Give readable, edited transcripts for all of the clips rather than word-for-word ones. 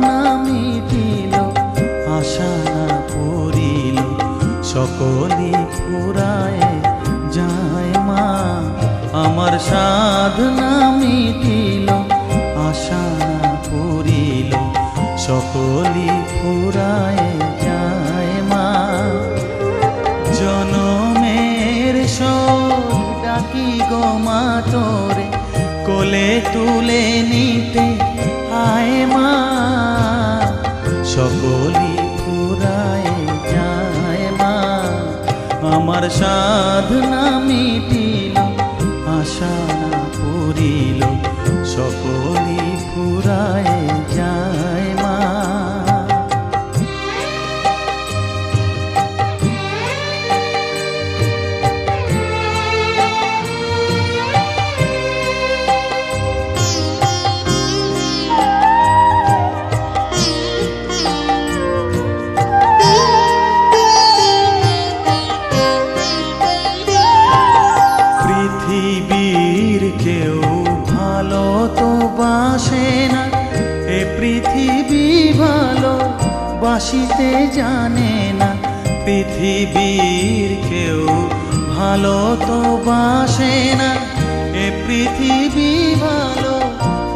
না মিটিল, আশা না পুরিল, সকলই ফুরায় যায় মা। আমার সাধনা মিটিল, আশা না পুরিল, সকলই ফুরায় যায় মা। জনমের শোক ডাকি গো মা তোরে, কোলে তুলে নিতে আয় মা। সকলই ফুরায় যায় মা। আমার সাধনা মিটিল, আশা না পুরিল, সকলই ফুরায় যায় মা। পৃথিবীর কেউ ভালো তো বাসে না, এ পৃথিবী ভালো বাসিতে জানে না। পৃথিবীর কেউ ভালো তো বাসে না, এ পৃথিবী ভালো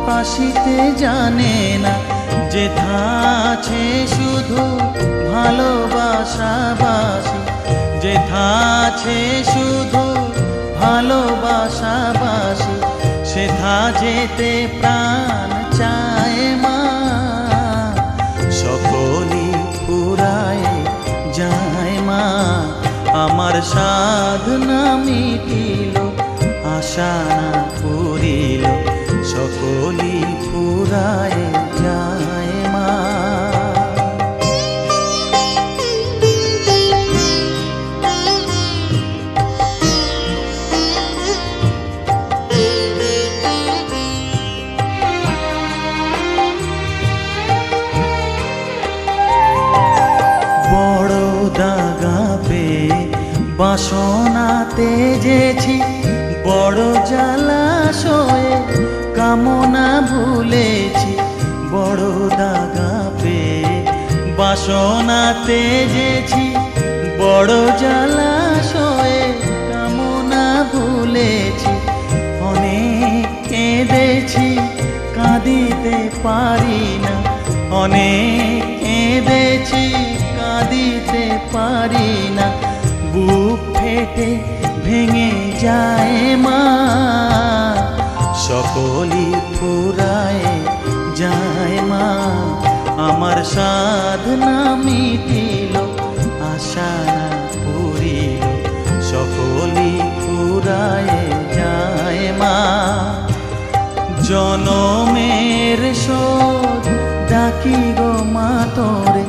বাসিতে জানে না। যেথা আছে শুধু ভালোবাসাবাসি, যেথা আছে শুধু ভালোবাসাবাসি, সেথা যেতে প্রাণ চায় মা। সকলই ফুরায় যায় মা। আমার সাধনা মিটিল, আশা না পুরিল, সকলই ফুরায় যায় মা। বড় দাগা পেয়ে বাসনা তেজেছি, বড় জলাশয়ে কামনা ভুলেছি। বড় দাগা পেয়ে বাসনা তেজেছি, বড় জলাশয়ে কামনা ভুলেছি। অনেক কেঁদেছি কাঁদিতে পারি না, অনেক কেঁদেছি কাঁদিতে পারি না। বুক ফেটে ভেঙে যায় মা। সকলই ফুরায় যায় মা। আমার সাধনা মিটিল, আশা না পুরিল, সকলই ফুরায় যায় মা। জনমের শোধ ডাকি গো মা তোরে,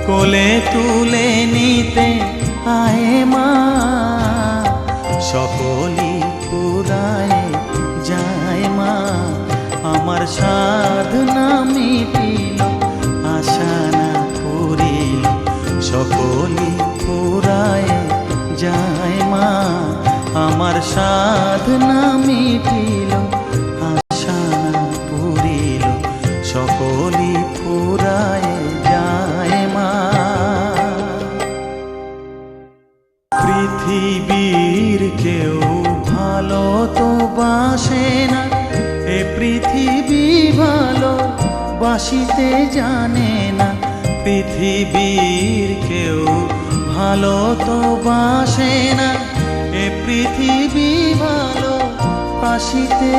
কোলে তুলে নিতে আয় মা। সকলই ফুরায় যায় মা। আমার সাধনা মিটিল, আশা না পুরিল, সকলই ফুরায় যায় মা। আমার সাধনা মিটিল, আশা না পুরিল, সকলই ফুরায় যায় মা। পৃথিবীর কেউ ভালো তো বাসে না, এ পৃথিবী ভালো বাসিতে জানে না। পৃথিবীর কেউ ভালো তো বাসে না, এ পৃথিবী ভালো বাসিতে